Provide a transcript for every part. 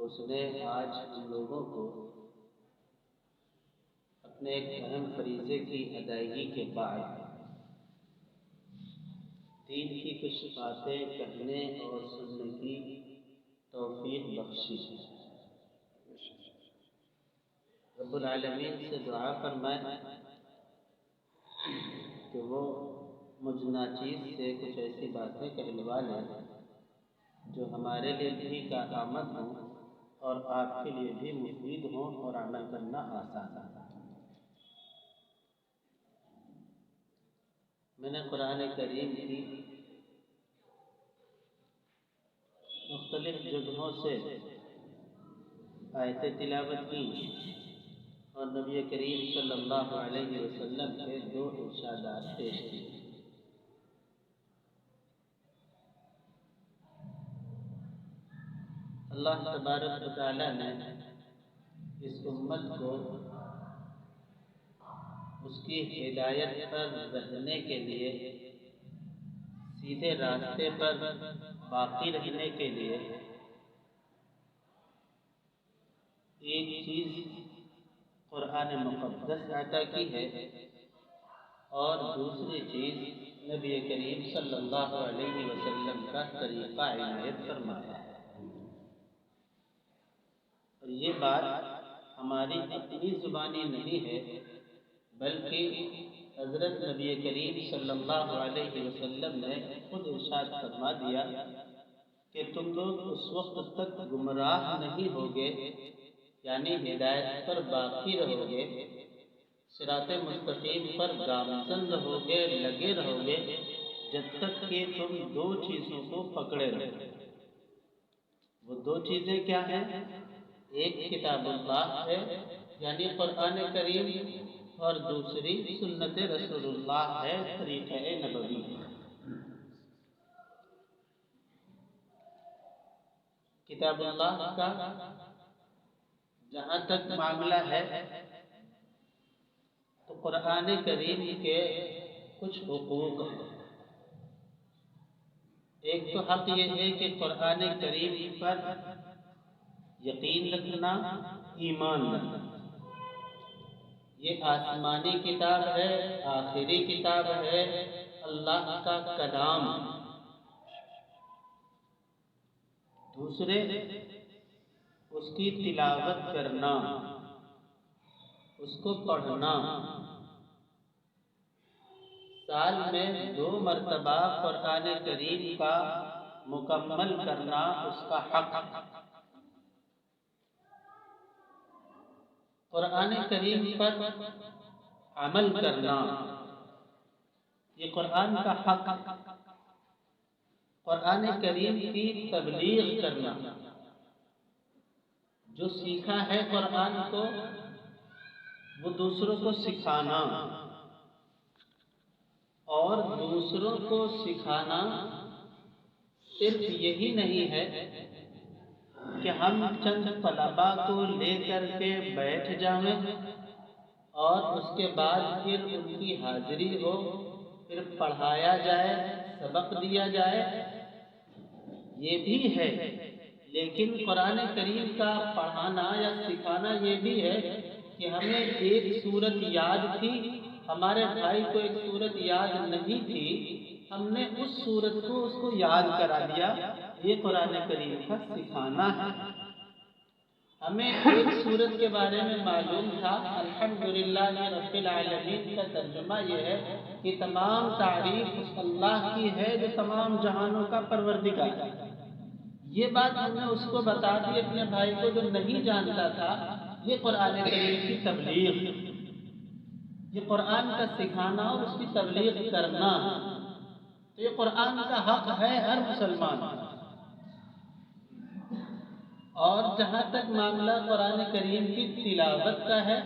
تو اس نے آج ہم لوگوں کو اپنے ایک اہم فریضے کی ادائیگی کے بعد دین کی کچھ باتیں کہنے اور سننے کی توفیق بخشی ہے۔ رب العالمین سے دعا فرمائے کہ وہ مجھ ناچیز سے کچھ ایسی باتیں کہلوا لیں جو ہمارے لیے بھی کارآمد ہوں اور آپ کے لیے بھی مفید ہوں اور عمل کرنا آسان ہو۔ میں نے قرآن کریم کی مختلف جگہوں سے آیتیں تلاوت کی اور نبی کریم صلی اللہ علیہ وسلم کے 2 ارشادات پیش کیے۔ اللہ تبارک و تعالی نے اس امت کو اس کی ہدایت پر رہنے کے لیے، سیدھے راستے پر باقی رہنے کے لیے ایک چیز قرآن مقدس عطا کی ہے اور دوسری چیز نبی کریم صلی اللہ علیہ وسلم کا طریقہ عنایت فرمایا ہے۔ اور یہ بات ہماری اپنی زبانی نہیں ہے بلکہ حضرت نبی کریم صلی اللہ علیہ وسلم نے خود ارشاد فرما دیا کہ تم لوگ اس وقت تک گمراہ نہیں ہوگے، یعنی ہدایت پر باقی رہو گے، صراط مستقیم پر گامزن رہو گے، لگے رہو گے، جب تک کہ تم 2 چیزوں کو پکڑے رہو۔ وہ 2 چیزیں کیا ہیں؟ ایک کتاب اللہ ہے یعنی قرآن کریم، اور دوسری سنت رسول اللہ ہے، طریقہ نبوی ہے۔ کتاب اللہ کا جہاں تک معاملہ ہے تو قرآن کریم کے کچھ حقوق ہیں۔ ایک تو حق یہ ہے کہ قرآن کریم پر یقین رکھنا، ایمان رکھنا۔ یہ آسمانی کتاب ہے، آخری کتاب ہے، اللہ کا کلام۔ دوسرے، اس کی تلاوت کرنا، اس کو پڑھنا، سال میں 2 مرتبہ قرآن کریم کا مکمل کرنا اس کا حق ہے۔ قرآن کریم پر عمل کرنا یہ قرآن کا حق ہے۔ قرآن کریم کی تبلیغ کرنا، جو سیکھا ہے قرآن کو وہ دوسروں کو سکھانا، اور دوسروں کو سکھانا صرف یہی نہیں ہے کہ ہم چند طلباء کو لے کر کے بیٹھ جائیں اور اس کے بعد پھر ان کی حاضری ہو، پھر پڑھایا جائے، سبق دیا جائے، یہ بھی ہے، لیکن قرآن کریم کا پڑھانا یا سکھانا یہ بھی ہے کہ ہمیں ایک سورت یاد تھی، ہمارے بھائی کو ایک سورت یاد نہیں تھی، ہم نے اس سورت کو اس کو یاد کرا دیا، یہ قرآن کریم کا سکھانا ہے۔ ہمیں ایک سورت کے بارے میں معلوم تھا، الحمدللہ رب العالمین کا ترجمہ یہ ہے کہ تمام تعریف اس اللہ کی ہے جو تمام جہانوں کا پروردگار ہے۔ یہ بات ہم نے اس کو بتا دی، اپنے بھائی کو جو نہیں جانتا تھا، یہ قرآن کریم کی تبلیغ، یہ قرآن کا سکھانا اور اس کی تبلیغ کرنا، تو یہ قرآن کا حق ہے ہر مسلمان کا۔ اور جہاں تک معاملہ قرآن کریم کی تلاوت کا ہے،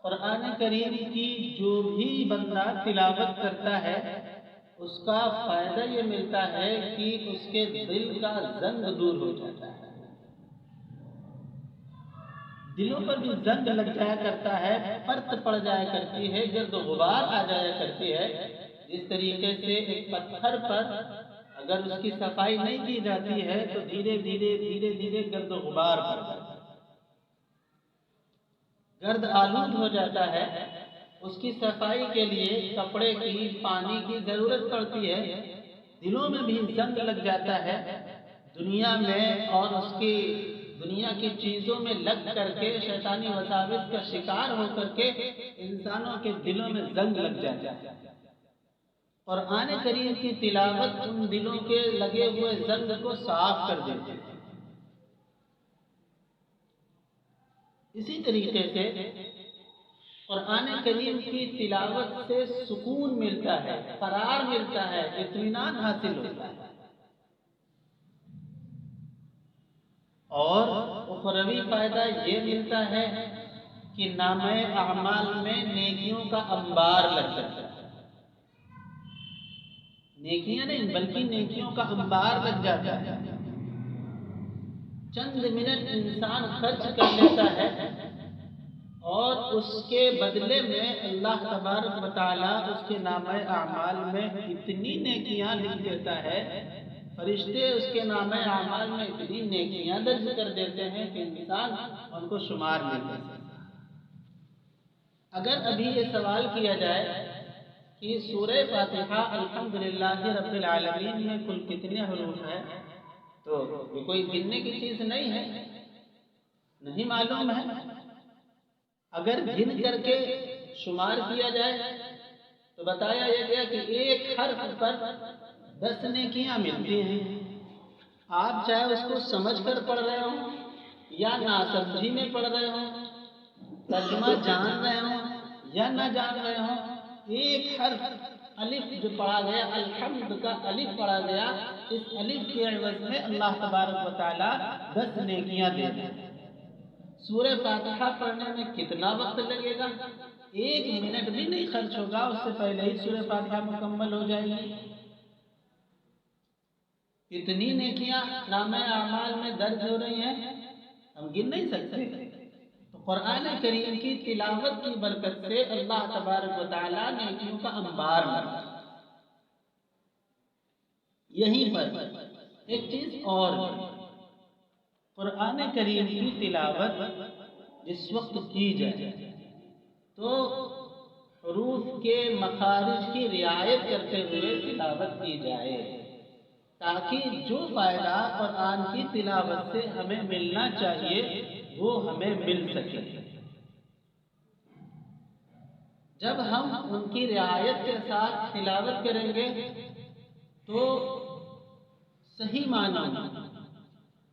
قرآن کریم کی جو بھی بندہ تلاوت کرتا ہے اس کا فائدہ یہ ملتا ہے کہ اس کے دل کا زنگ دور ہو جاتا ہے۔ دلوں پر بھی زنگ لگ جایا کرتا ہے، پرت پڑ جایا کرتی ہے، گرد و غبار آ جایا کرتی ہے۔ جس طریقے سے ایک پتھر پر اگر اس کی صفائی نہیں کی جاتی ہے تو دھیرے دھیرے گرد و غبار پڑ جاتا ہے، گرد آلود ہو جاتا ہے۔ اس کی صفائی کے لیے کپڑے کی، پانی کی ضرورت پڑتی ہے۔ دلوں میں بھی زنگ لگ جاتا ہے، دنیا میں اور اس کی دنیا کی چیزوں میں لگ کر کے شیطانی وساوس کا شکار ہو کر کے انسانوں کے دلوں میں زنگ لگ جاتا ہے۔ قرآن کریم کی تلاوت ان دلوں کے لگے ہوئے زنگ کو صاف کر دیتی ہے۔ اسی طریقے سے قرآن کریم کی تلاوت سے سکون ملتا ہے، قرار ملتا ہے، اطمینان حاصل ہوتا ہے، اور اخروی فائدہ یہ ملتا ہے کہ نامہ اعمال میں نیکیوں کا انبار لگ جاتا ہے۔ نیکیاں نہیں بلکہ نیکیوں کا انبار لگ جاتا ہے۔ چند منٹ انسان خرچ کر لیتا ہے اور اس کے بدلے میں اللہ تبارک و تعالیٰ اس کے نامہ اعمال میں اتنی نیکیاں لکھ دیتا ہے، فرشتے اس کے نامہ اعمال میں اتنی نیکیاں درج کر دیتے ہیں کہ انسان ان کو شمار نہیں کر سکتا۔ اگر ابھی یہ سوال کیا جائے کہ سورہ فاتحہ الحمدللہ رب العالمین میں کل کتنے حروف ہیں، تو یہ کوئی گننے کی چیز نہیں ہے، نہیں معلوم ہے۔ اگر گن کر کے شمار کیا جائے تو بتایا یہ گیا کہ ایک حرف پر 10 نیکیاں ملتی ہیں۔ آپ چاہے اس کو سمجھ کر پڑھ رہے ہوں یا ناسمجھی میں پڑھ رہے ہوں، ترجمہ جان رہے ہوں یا نہ جان رہے ہوں، ایک حرف الف جو پڑھا گیا، الحمد کا الف پڑھا گیا، اس الف کے عوض میں اللہ تبارک و تعالیٰ 10 نیکیاں دیتے ہیں۔ سورہ فاتحہ پڑھنے میں کتنا وقت لگے گا؟ 1 منٹ بھی نہیں خرچ ہوگا، اس سے پہلے ہی سورہ فاتحہ مکمل ہو جائے گی۔ اتنی نیکیاں نامہ اعمال میں درج ہو رہی ہیں، ہم گن نہیں سکتے۔ تو قرآن کریم کی تلاوت کی برکت سے اللہ تبارک و تعالیٰ نیکیوں کا انبار بھرتا ہے۔ یہیں پر ایک چیز اور، قرآن کریم کی تلاوت جس وقت کی جائے تو حروف کے مخارج کی رعایت کرتے ہوئے تلاوت کی جائے، تاکہ جو فائدہ قرآن کی تلاوت سے ہمیں ملنا چاہیے وہ ہمیں مل سکے۔ جب ہم ان کی رعایت کے ساتھ تلاوت کریں گے تو صحیح معنوں میں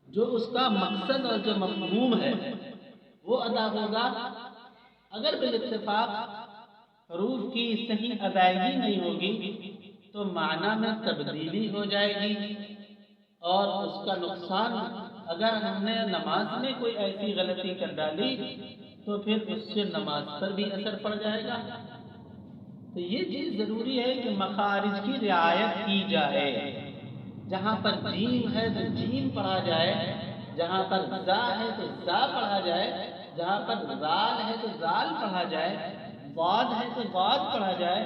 جو اس کا مقصد اور جو مفہوم ہے وہ ادا ہوگا۔ اگر بالاتفاق حروف کی صحیح ادائیگی نہیں ہوگی تو معنی میں تبدیلی ہو جائے گی، اور اس کا نقصان، اگر ہم نے نماز میں کوئی ایسی غلطی کر ڈالی تو پھر اس سے نماز پر بھی اثر پڑ جائے گا۔ تو یہ چیز ضروری ہے کہ مخارج کی رعایت کی جائے۔ جہاں پر جیم ہے تو جیم پڑھا جائے، جہاں پر زا ہے تو زا پڑھا جائے، جہاں پر زال ہے تو زال پڑھا جائے، ضاد ہے تو ضاد پڑھا جائے،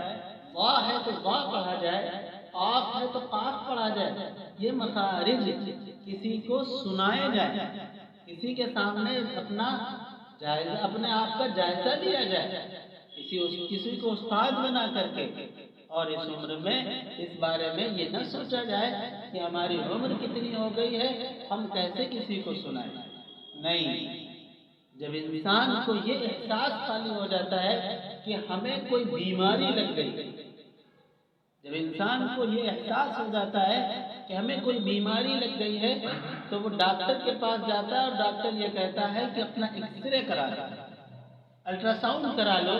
وا ہے تو وا پڑھا جائے، قاف ہے تو قاف پڑھا جائے۔ یہ مخارج کسی کو سنائے جائے، کسی کے سامنے اپنا جائزہ، اپنے آپ کا جائزہ لیا جائے، کسی کو استاد بنا کر کے، اور اس عمر میں اس بارے میں یہ نہ سوچا جائے کہ ہماری عمر کتنی ہو گئی ہے، ہم کیسے کسی کو سنائیں۔ نہیں، جب انسان کو یہ احساس خالی ہو جاتا ہے کہ ہمیں کوئی بیماری لگ گئی، جب انسان کو یہ احساس ہو جاتا ہے کہ ہمیں کوئی بیماری لگ گئی ہے تو وہ ڈاکٹر کے پاس جاتا ہے، اور ڈاکٹر یہ کہتا ہے کہ اپنا ایکس رے کرا لو، الٹرا ساؤنڈ کرا لو،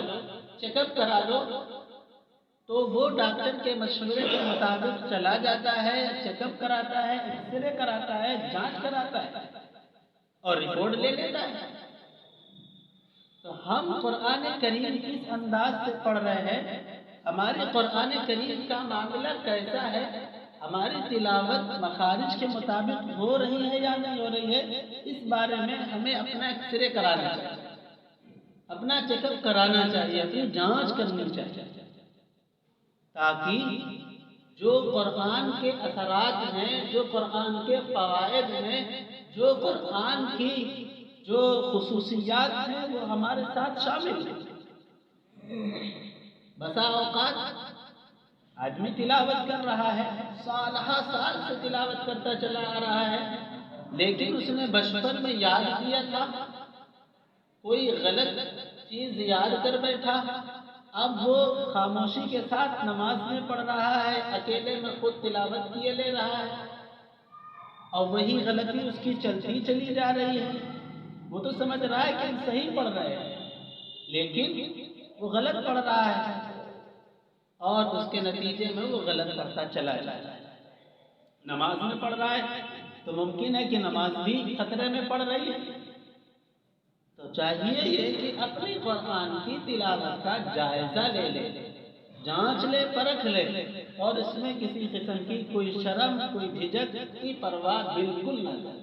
چیک اپ کرا لو، تو وہ ڈاکٹر کے مشورے کے مطابق چلا جاتا ہے، چیک اپ کراتا ہے، ایکس رے کراتا ہے، جانچ کراتا ہے اور رپورٹ لے لیتا ہے۔ تو ہم قرآن کریم کس انداز سے پڑھ رہے ہیں، ہماری قرآن کریم کا معاملہ کیسا ہے، ہماری تلاوت مخارج کے مطابق ہو رہی ہے یا نہیں ہو رہی ہے، اس بارے میں ہمیں اپنا ایکس رے کرانا چاہیے، اپنا چیک اپ کرانا چاہیے، اپنی جانچ کرنی چاہیے، تاکہ جو قرآن کے اثرات ہیں، جو قرآن کے فوائد ہیں، جو قرآن کی جو خصوصیات ہیں وہ ہمارے ساتھ شامل ہیں۔ بسا اوقات آدمی تلاوت کر رہا ہے، سالہ سال سے تلاوت کرتا چلا آ رہا ہے، لیکن اس نے بچپن میں یاد کیا تھا، کوئی غلط چیز یاد کر بیٹھا، اب وہ خاموشی کے ساتھ نماز میں پڑھ رہا ہے، اکیلے میں خود تلاوت کیے لے رہا ہے، اور وہی غلطی اس کی چلتی چلی جا رہی ہے۔ وہ تو سمجھ رہا ہے کہ ہم صحیح پڑھ رہے ہیں، لیکن وہ غلط پڑھ رہا ہے، اور اس کے نتیجے میں وہ غلط پڑھتا چلا جاتا ہے۔ نماز میں پڑھ رہا ہے تو ممکن ہے کہ نماز بھی خطرے میں پڑ رہی ہے۔ تو چاہیے یہ کہ اپنی قرآن کی تلاوت کا جائزہ لے لے، جانچ لے، پرکھ لے، اور اس میں کسی قسم کی کوئی شرم، کوئی جھجک کی پرواہ بالکل نہ کرے۔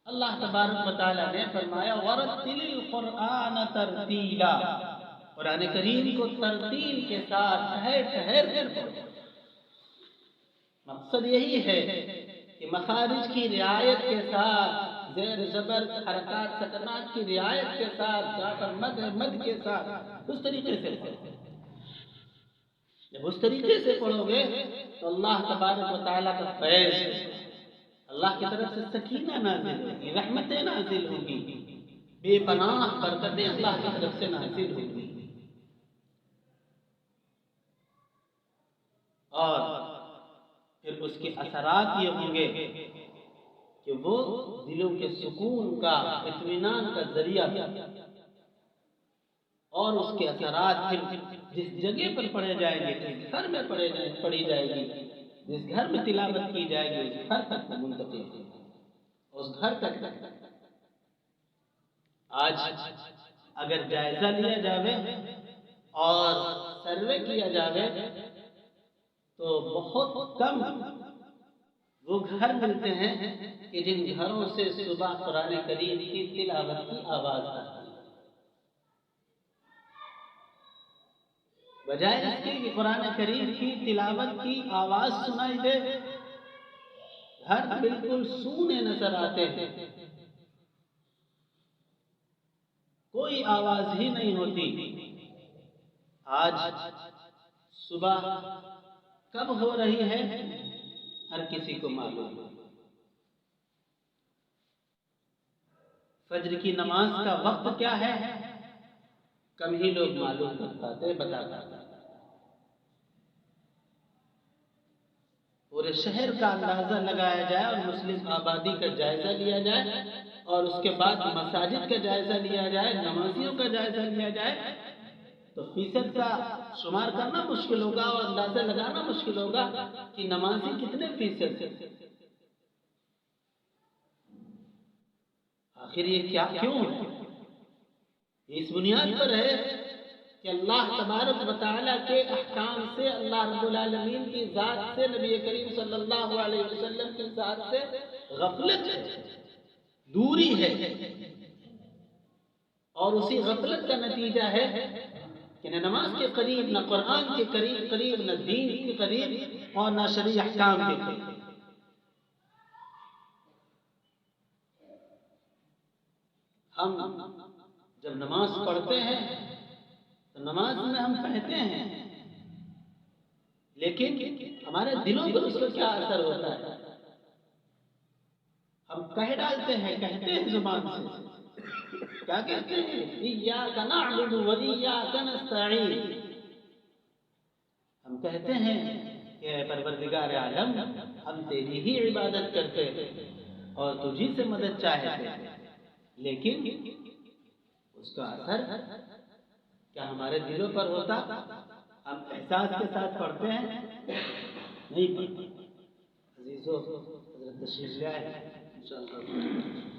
اللہ تبارک و تعالیٰ نے فرمایا وَرَتِّلِ الْقُرْآنَ تَرْتِيلًا، قرآن کریم کو ترتیل کے ساتھ ٹھہر ٹھہر کر پڑھو۔ مقصد یہی ہے کہ مخارج کی رعایت کے ساتھ، زیر زبر حرکات سکنات کی رعایت کے ساتھ، جہاں پر مد ہے مد کے ساتھ، اس طریقے سے پڑھو۔ جب اس طریقے سے پڑھو گے تو اللہ تبارک و تعالیٰ کا فیض، اللہ کی طرف سے سکینہ نازل ہوگی، رحمتیں نازل ہوگی، بے پناہ برکتیں اللہ کی طرف سے نازل ہوگی، اور پھر اس کے اثرات یہ ہوں گے کہ وہ دلوں کے سکون کا، اطمینان کا ذریعہ، اور اس کے اثرات پھر جس جگہ پر پڑھے جائیں گے، جس گھر میں پڑھی جائے گی، جس گھر میں تلاوت کی جائے گی، اس گھر تک منتقل ہوگی، اس گھر تک۔ آج اگر جائزہ لیا جاوے اور سروے کیا جاوے تو بہت کم وہ گھر ملتے ہیں کہ جن گھروں سے صبح قرآن کریم کی تلاوت کی آواز آتی ہے، بجائے اس کے کہ قرآن کریم کی تلاوت کی آواز سنائی دے، گھر بالکل سونے نظر آتے ہیں، کوئی آواز ہی نہیں ہوتی۔ آج صبح کب ہو رہی ہے ہر کسی کو معلوم ہے، فجر کی نماز کا وقت کیا ہے کم ہی لوگ معلوم کر پاتے، بتا پاتے۔ پورے شہر کا اندازہ لگایا جائے اور مسلم آبادی کا جائزہ لیا جائے، اور اس کے بعد مساجد کا جائزہ لیا جائے، نمازیوں کا جائزہ لیا جائے، تو فیصد کا شمار کرنا مشکل ہوگا اور اندازہ لگانا مشکل ہوگا کہ نمازی کتنے فیصد سے۔ آخر یہ کیوں ہے؟ اس بنیاد پر ہے کہ اللہ تبارک و تعالیٰ کے احکام سے، اللہ رب العالمین کی ذات سے، نبی کریم صلی اللہ علیہ وسلم کی ذات سے غفلت ہے، دوری ہے، اور اسی غفلت کا نتیجہ ہے کہ نہ نماز کے قریب، نہ قرآن کے قریب، نہ دین کے قریب، اور نہ شرعی احکام کے قریب۔ ہم جب نماز پڑھتے ہیں تو نماز میں ہم کہتے ہیں، لیکن ہمارے دلوں پر اس کا کیا اثر ہوتا ہے؟ ہم کہہ ڈالتے ہیں، کہتے ہیں زبان سے، کیا کہتے ہیں؟ ایاک نعبد و ایاک نستعین۔ ہم کہتے ہیں کہ اے پروردگار عالم، ہم تیری ہی عبادت کرتے ہیں اور تجھی سے مدد چاہتے ہیں، لیکن اس کا اثر کیا ہمارے دلوں پر ہوتا؟ ہم احساس کے ساتھ پڑھتے ہیں؟ نہیں پڑھتے۔ عزیزو، حضرت تشریف لے آئے انشاءاللہ۔